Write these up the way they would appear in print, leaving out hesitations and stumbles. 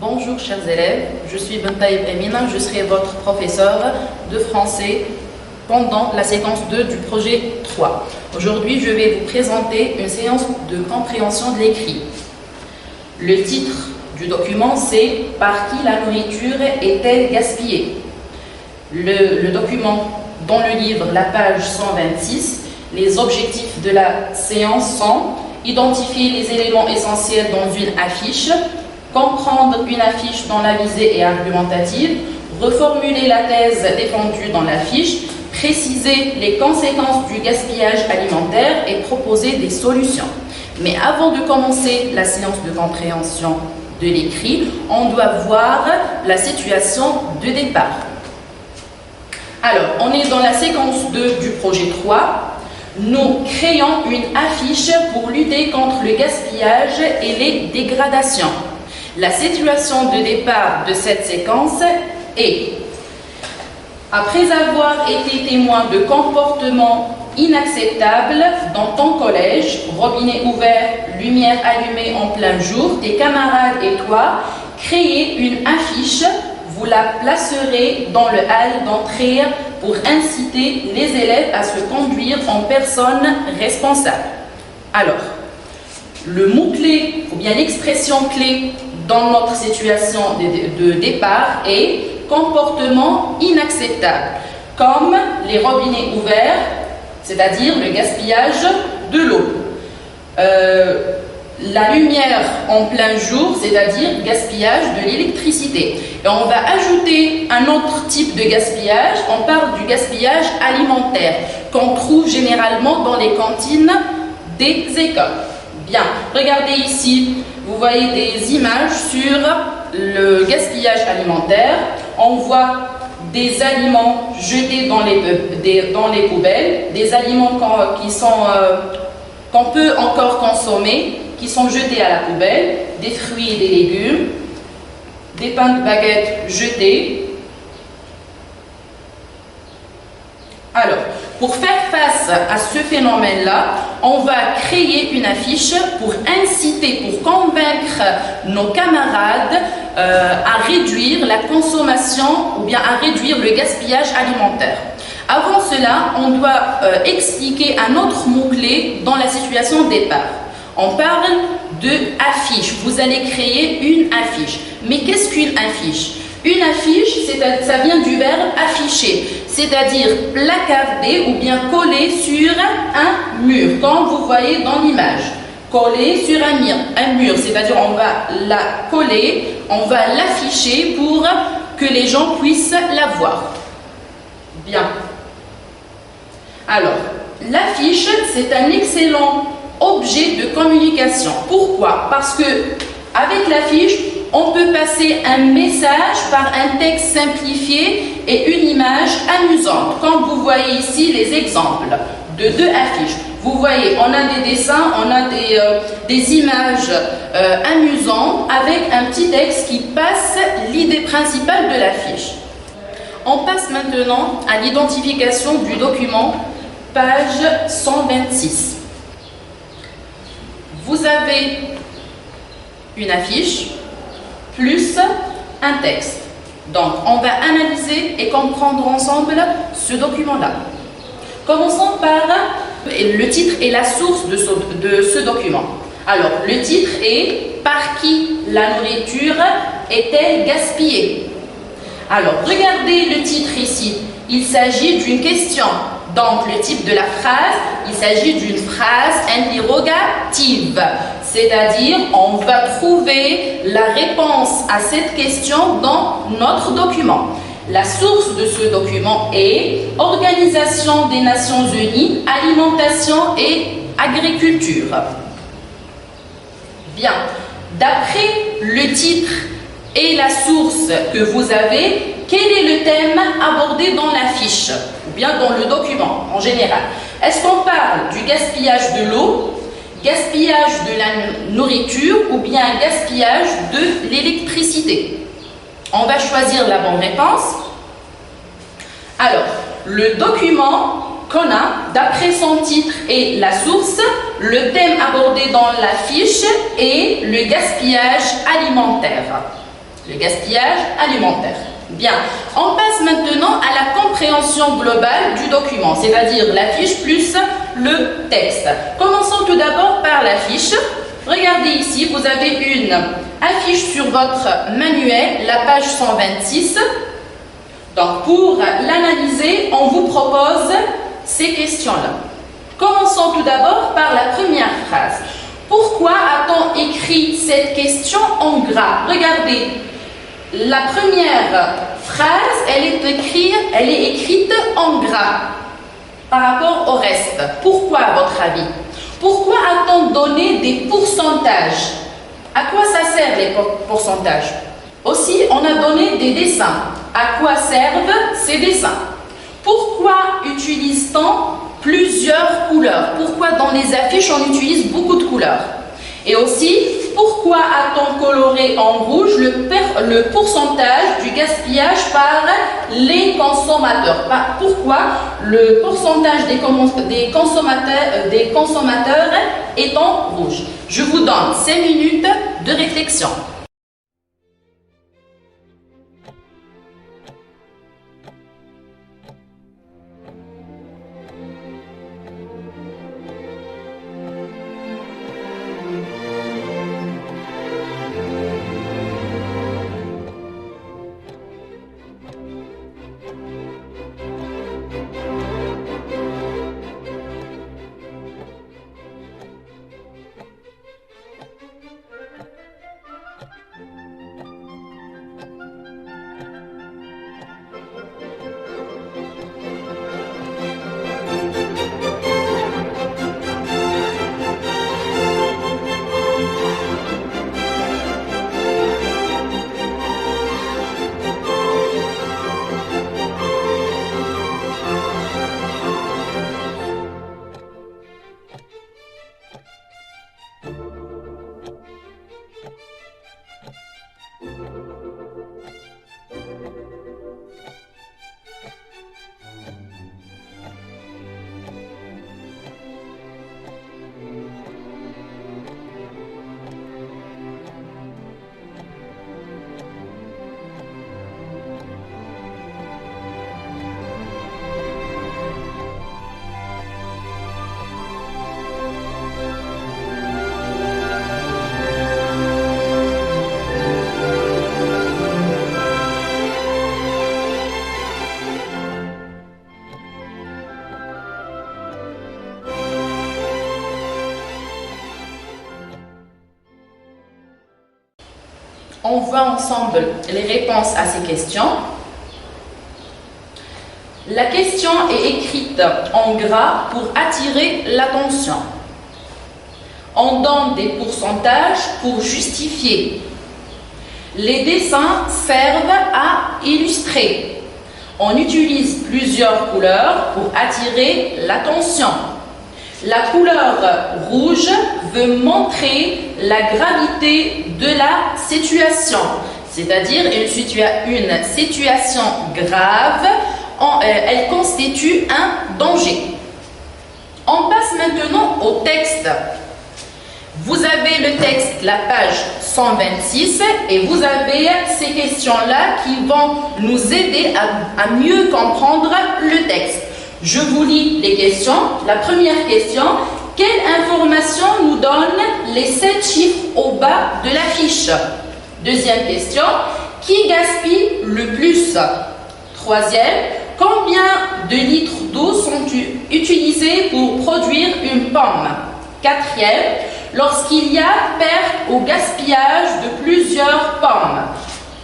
Bonjour chers élèves, je suis Bentaïb Emina, je serai votre professeur de français pendant la séquence 2 du projet 3. Aujourd'hui, je vais vous présenter une séance de compréhension de l'écrit. Le titre du document, c'est « Par qui la nourriture est-elle gaspillée ?» Le document dans le livre, la page 126, les objectifs de la séance sont identifier les éléments essentiels dans une affiche, comprendre une affiche dont la visée est argumentative, reformuler la thèse défendue dans l'affiche, préciser les conséquences du gaspillage alimentaire et proposer des solutions. Mais avant de commencer la séance de compréhension de l'écrit, on doit voir la situation de départ. Alors, on est dans la séquence 2 du projet 3. Nous créons une affiche pour lutter contre le gaspillage et les dégradations. La situation de départ de cette séquence est: après avoir été témoin de comportements inacceptables dans ton collège, robinet ouvert, lumière allumée en plein jour, tes camarades et toi, créez une affiche, vous la placerez dans le hall d'entrée pour inciter les élèves à se conduire en personne responsable. Alors, le mot-clé ou bien l'expression clé dans notre situation de départ est comportement inacceptable, comme les robinets ouverts, c'est-à-dire le gaspillage de l'eau. La lumière en plein jour, c'est-à-dire gaspillage de l'électricité. Et on va ajouter un autre type de gaspillage, on parle du gaspillage alimentaire, qu'on trouve généralement dans les cantines des écoles. Bien, regardez ici, vous voyez des images sur le gaspillage alimentaire. On voit des aliments jetés dans les poubelles, des aliments qu'on peut encore consommer, qui sont jetés à la poubelle, des fruits et des légumes, des pains de baguette jetés. Alors, pour faire face à ce phénomène-là, on va créer une affiche pour inciter, pour convaincre nos camarades à réduire la consommation ou bien à réduire le gaspillage alimentaire. Avant cela, on doit expliquer un autre mot-clé dans la situation de départ. On parle de affiche. Vous allez créer une affiche. Mais qu'est-ce qu'une affiche? Une affiche, ça vient du verbe afficher, c'est-à-dire placarder ou bien coller sur un mur, comme vous voyez dans l'image. Coller sur un mur, c'est-à-dire on va la coller, on va l'afficher pour que les gens puissent la voir. Bien. Alors, l'affiche, c'est un excellent objet de communication. Pourquoi? Parce que avec l'affiche, on peut passer un message par un texte simplifié et une image amusante. Comme vous voyez ici les exemples de deux affiches. Vous voyez, on a des dessins, on a des images amusantes avec un petit texte qui passe l'idée principale de l'affiche. On passe maintenant à l'identification du document, page 126. Vous avez une affiche plus un texte. Donc, on va analyser et comprendre ensemble ce document-là. Commençons par le titre et la source de ce document. Alors, le titre est « Par qui la nourriture est-elle gaspillée ?» Alors, regardez le titre ici. Il s'agit d'une question. Donc, le type de la phrase, il s'agit d'une phrase interrogative. C'est-à-dire, on va trouver la réponse à cette question dans notre document. La source de ce document est Organisation des Nations Unies, Alimentation et Agriculture. Bien, d'après le titre et la source que vous avez, quel est le thème abordé dans l'affiche ou bien dans le document en général? Est-ce qu'on parle du gaspillage de l'eau, gaspillage de la nourriture ou bien gaspillage de l'électricité? On va choisir la bonne réponse. Alors, le document qu'on a, d'après son titre et la source, le thème abordé dans la fiche est le gaspillage alimentaire. le gaspillage alimentaire. Bien, on passe maintenant à la compréhension globale du document, c'est-à-dire la fiche plus le texte. Commençons tout d'abord par la fiche. Regardez ici, vous avez une affiche sur votre manuel, la page 126. Donc, pour l'analyser, on vous propose ces questions-là. Commençons tout d'abord par la première phrase. Pourquoi a-t-on écrit cette question en gras? Regardez, la première phrase, elle est écrite en gras par rapport au reste. Pourquoi, à votre avis? Pourquoi a-t-on donné des pourcentages? À quoi ça sert les pourcentages? Aussi, on a donné des dessins. À quoi servent ces dessins? Pourquoi utilise-t-on plusieurs couleurs? Pourquoi dans les affiches on utilise beaucoup de couleurs? Et aussi, pourquoi a-t-on coloré en rouge le pourcentage du gaspillage par les consommateurs? Pourquoi le pourcentage des consommateurs est en rouge? Je vous donne 5 minutes de réflexion. On voit ensemble les réponses à ces questions. La question est écrite en gras pour attirer l'attention. On donne des pourcentages pour justifier. Les dessins servent à illustrer. On utilise plusieurs couleurs pour attirer l'attention. La couleur rouge veut montrer la gravité de la situation, c'est-à-dire une situation grave, elle constitue un danger. On passe maintenant au texte. Vous avez le texte, la page 126, et vous avez ces questions-là qui vont nous aider à mieux comprendre le texte. Je vous lis les questions. La première question, quelle information nous donnent les 7 chiffres au bas de la fiche? Deuxième question, qui gaspille le plus? Troisième, combien de litres d'eau sont utilisés pour produire une pomme? Quatrième, lorsqu'il y a perte ou gaspillage de plusieurs pommes,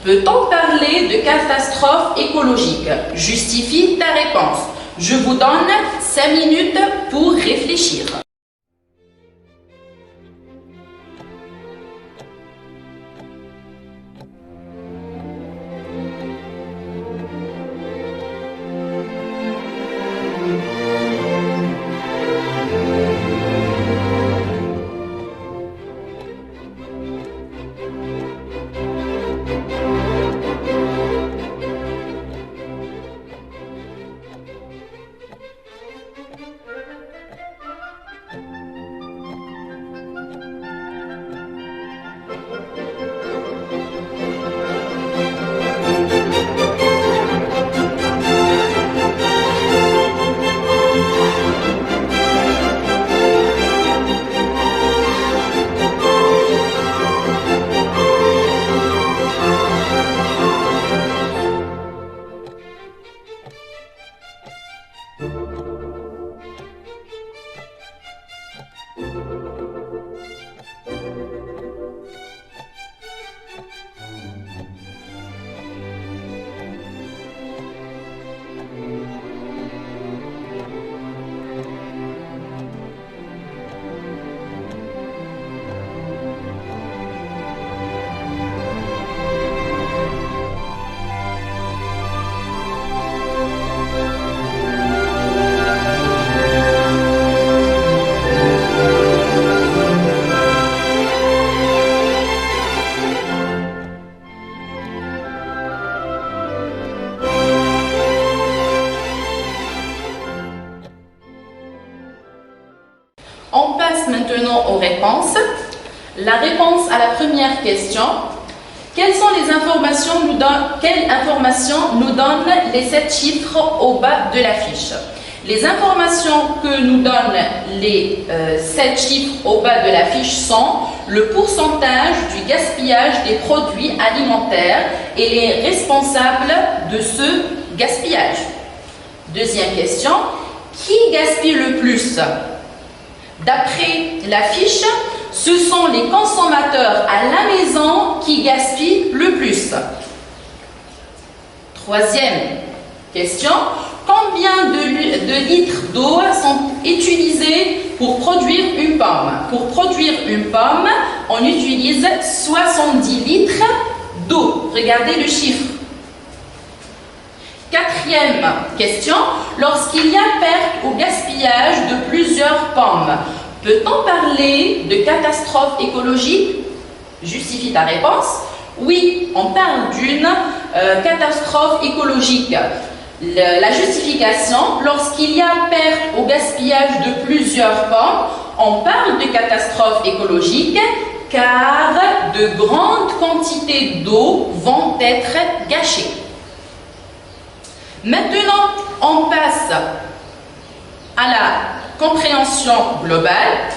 peut-on parler de catastrophe écologique? Justifie ta réponse. Je vous donne 5 minutes pour réfléchir. réponses. La réponse à la première question. Quelles informations nous donnent les 7 chiffres au bas de la fiche? Les informations que nous donnent les 7 chiffres au bas de la fiche sont le pourcentage du gaspillage des produits alimentaires et les responsables de ce gaspillage. Deuxième question, qui gaspille le plus? D'après la fiche, ce sont les consommateurs à la maison qui gaspillent le plus. Troisième question, combien de litres d'eau sont utilisés pour produire une pomme? Pour produire une pomme, on utilise 70 litres d'eau. Regardez le chiffre. Quatrième question, lorsqu'il y a perte ou gaspillage de plusieurs pommes, peut-on parler de catastrophe écologique? Justifie ta réponse. Oui, on parle d'une catastrophe écologique. La justification, lorsqu'il y a perte ou gaspillage de plusieurs pommes, on parle de catastrophe écologique car de grandes quantités d'eau vont être gâchées. Maintenant, on passe à la compréhension globale.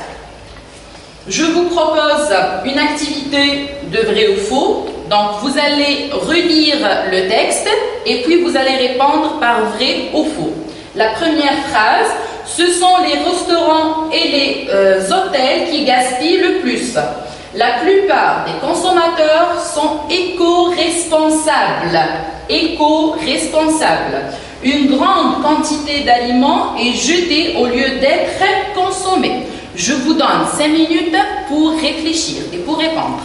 Je vous propose une activité de vrai ou faux. Donc, vous allez relire le texte et puis vous allez répondre par vrai ou faux. La première phrase, ce sont les restaurants et les hôtels qui gaspillent le plus. La plupart des consommateurs sont éco-responsables. Éco-responsables. Une grande quantité d'aliments est jetée au lieu d'être consommée. Je vous donne 5 minutes pour réfléchir et pour répondre.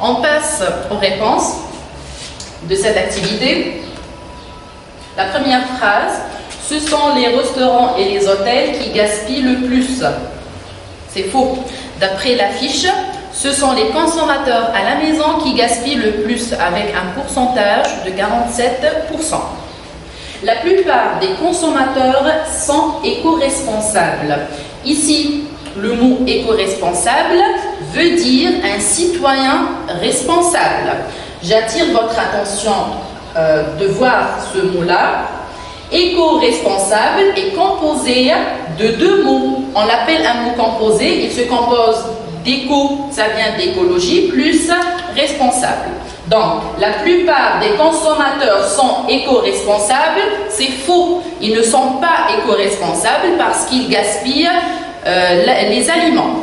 On passe aux réponses de cette activité. La première phrase, ce sont les restaurants et les hôtels qui gaspillent le plus. C'est faux. D'après la fiche, ce sont les consommateurs à la maison qui gaspillent le plus avec un pourcentage de 47%. La plupart des consommateurs sont éco-responsables. Ici, le mot éco-responsable veut dire un citoyen responsable. J'attire votre attention de voir ce mot-là. Éco-responsable est composé de 2 mots. On l'appelle un mot composé. Il se compose d'éco, ça vient d'écologie, plus responsable. Donc, la plupart des consommateurs sont éco-responsables. C'est faux. Ils ne sont pas éco-responsables parce qu'ils gaspillent les aliments.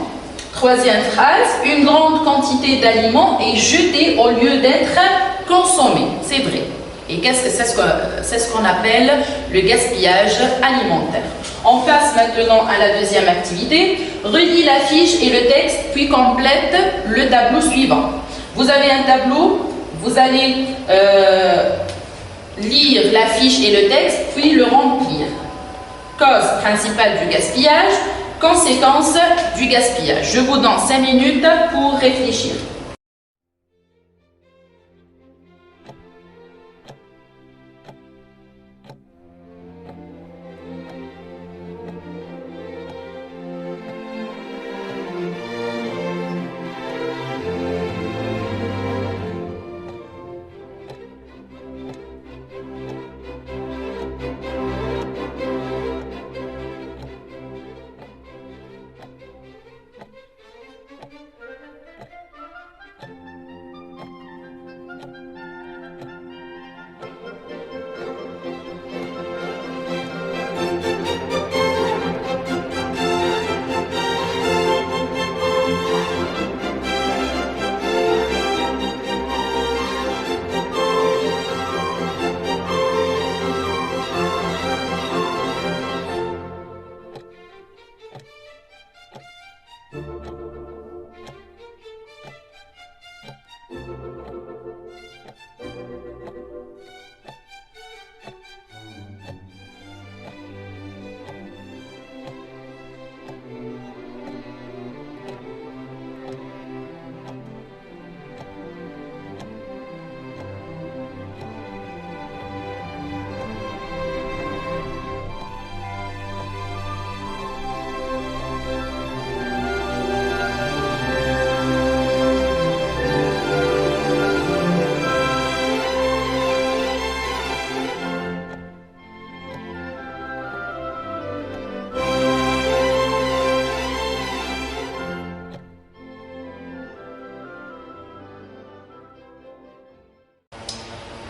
Troisième phrase, une grande quantité d'aliments est jetée au lieu d'être consommée. C'est vrai. Et c'est ce qu'on appelle le gaspillage alimentaire. On passe maintenant à la deuxième activité. Relie la fiche et le texte, puis complète le tableau suivant. Vous avez un tableau, vous allez lire la fiche et le texte, puis le remplir. Cause principale du gaspillage, conséquences du gaspillage. Je vous donne 5 minutes pour réfléchir.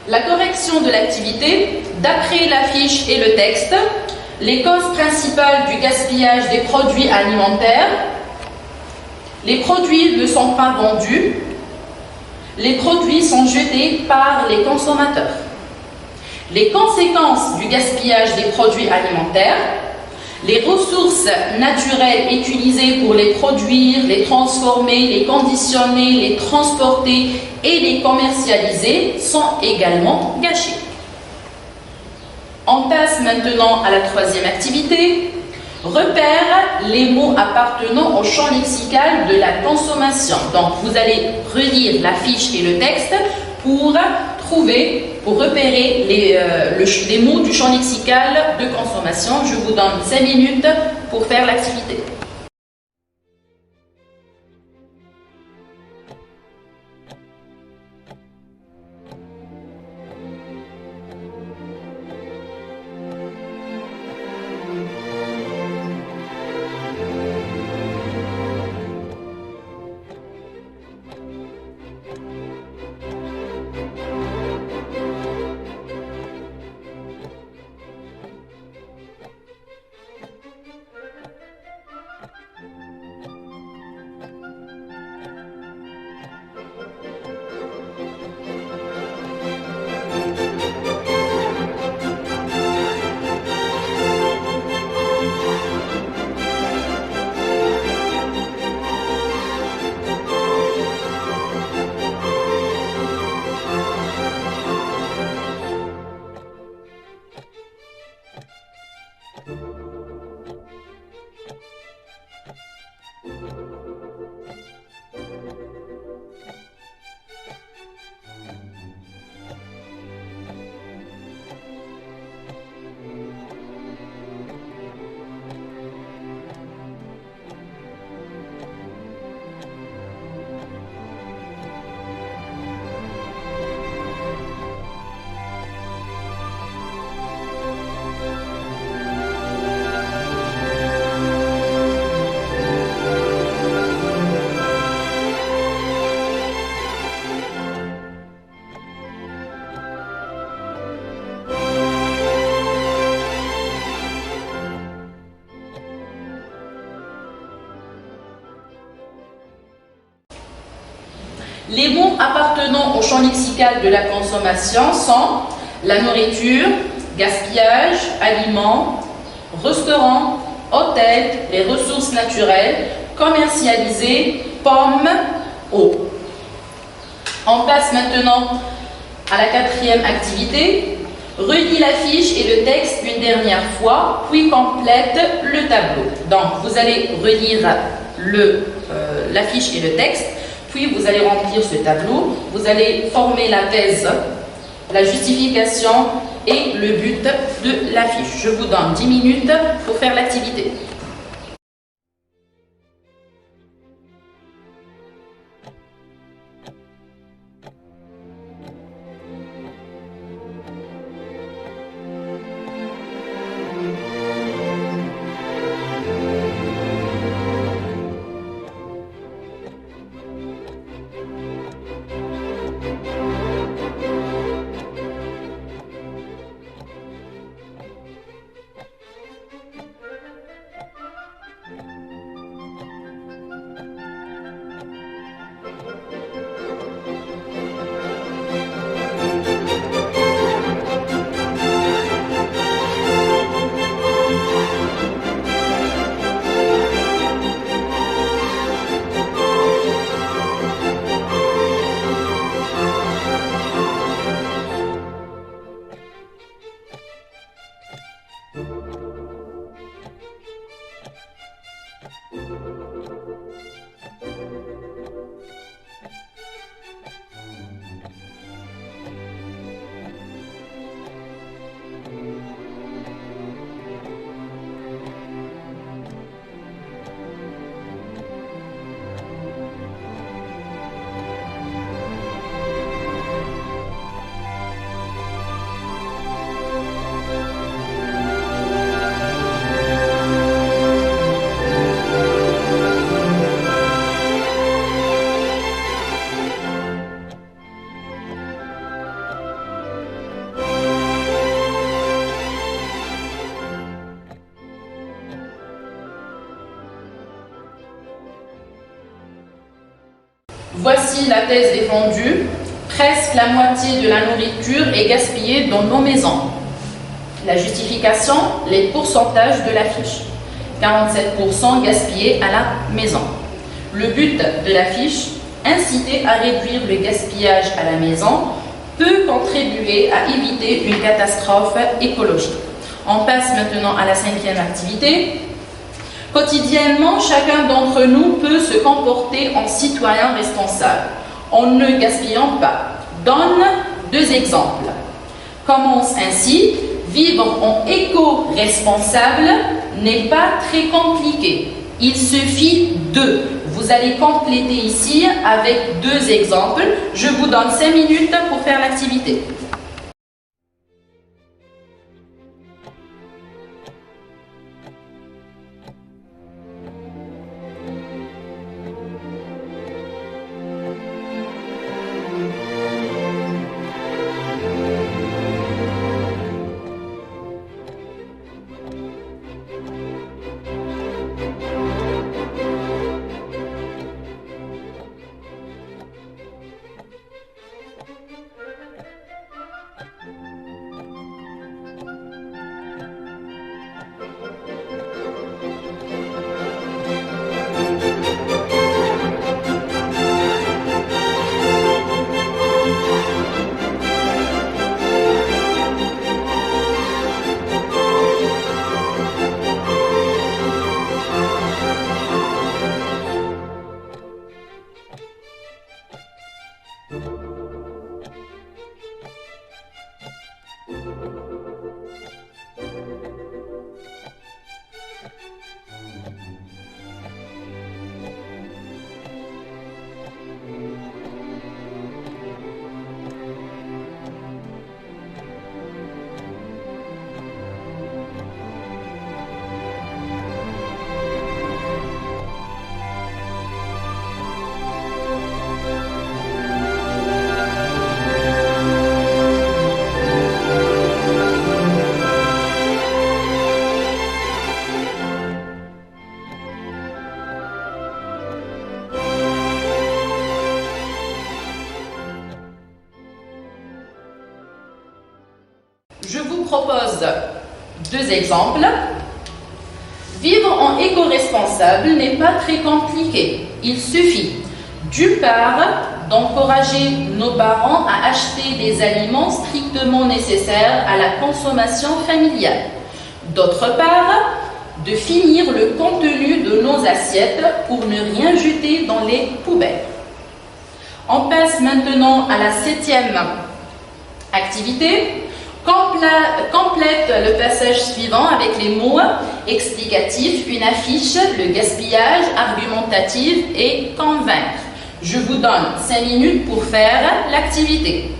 La correction de l'activité, d'après la fiche et le texte, les causes principales du gaspillage des produits alimentaires, les produits ne sont pas vendus, les produits sont jetés par les consommateurs. Les conséquences du gaspillage des produits alimentaires, les ressources naturelles utilisées pour les produire, les transformer, les conditionner, les transporter et les commercialiser sont également gâchées. On passe maintenant à la troisième activité. Repère les mots appartenant au champ lexical de la consommation. Donc, vous allez relire la fiche et le texte pour repérer les mots du champ lexical de consommation. Je vous donne 5 minutes pour faire l'activité. Les mots appartenant au champ lexical de la consommation sont La nourriture, gaspillage, aliments, restaurants, hôtels, les ressources naturelles, commercialisées, pommes, eau. On passe maintenant à la quatrième activité. Relis l'affiche et le texte une dernière fois, puis complète le tableau. Donc, vous allez relire l'affiche et le texte, puis vous allez remplir ce tableau. Vous allez former la thèse, la justification et le but de l'affiche. Je vous donne 10 minutes pour faire l'activité. Voici la thèse défendue. Presque la moitié de la nourriture est gaspillée dans nos maisons. La justification, les pourcentages de l'affiche. 47% gaspillés à la maison. Le but de l'affiche, inciter à réduire le gaspillage à la maison, peut contribuer à éviter une catastrophe écologique. On passe maintenant à la cinquième activité. Quotidiennement, chacun d'entre nous peut se comporter en citoyen responsable en ne gaspillant pas. Donne 2 exemples. Commence ainsi. Vivre en éco-responsable n'est pas très compliqué. Il suffit de. Vous allez compléter ici avec 2 exemples. Je vous donne 5 minutes pour faire l'activité. Je vous propose 2 exemples. Vivre en éco-responsable n'est pas très compliqué. Il suffit, d'une part, d'encourager nos parents à acheter des aliments strictement nécessaires à la consommation familiale. D'autre part, de finir le contenu de nos assiettes pour ne rien jeter dans les poubelles. On passe maintenant à la 7e activité. Complète le passage suivant avec les mots explicatifs, une affiche, le gaspillage, argumentatif et convaincre. Je vous donne 5 minutes pour faire l'activité.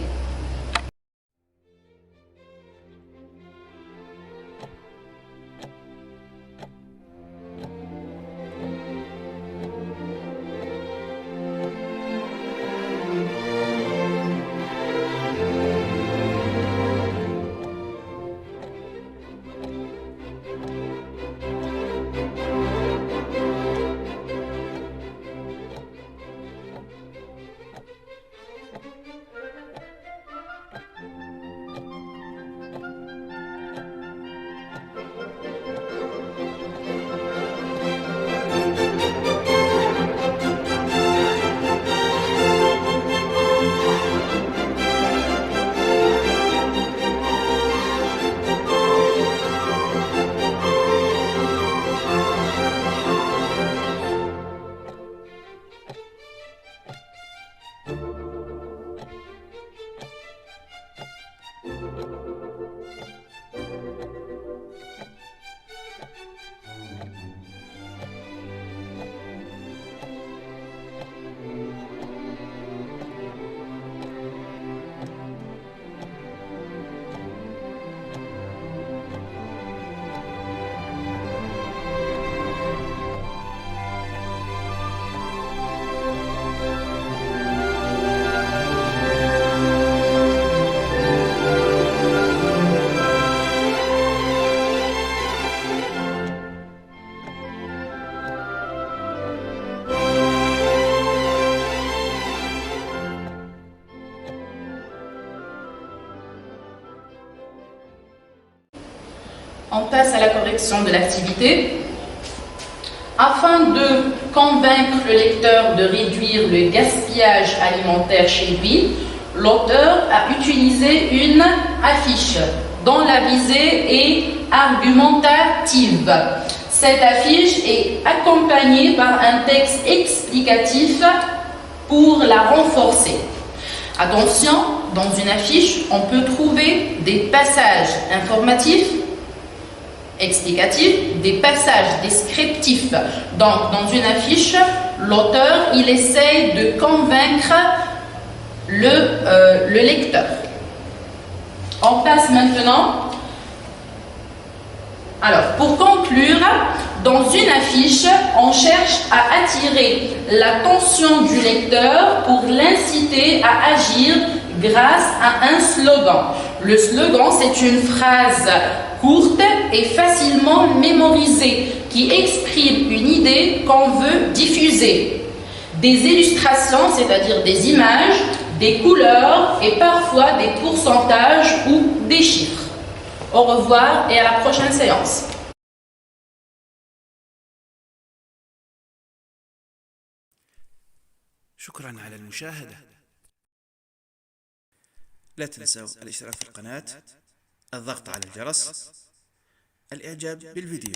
On passe à la correction de l'activité. Afin de convaincre le lecteur de réduire le gaspillage alimentaire chez lui, l'auteur a utilisé une affiche dont la visée est argumentative. Cette affiche est accompagnée par un texte explicatif pour la renforcer. Attention, dans une affiche, on peut trouver des passages informatifs, explicatifs, des passages descriptifs. Donc, dans une affiche, l'auteur, il essaye de convaincre le lecteur. On passe maintenant. Alors, pour conclure, dans une affiche, on cherche à attirer l'attention du lecteur pour l'inciter à agir grâce à un slogan. Le slogan, c'est une phrase courte et facilement mémorisée qui exprime une idée qu'on veut diffuser. Des illustrations, c'est-à-dire des images, des couleurs et parfois des pourcentages ou des chiffres. Au revoir et à la prochaine séance. شكرا على المشاهدة. لا تنسوا الاشتراك في القناة، الضغط على الجرس، الإعجاب بالفيديو.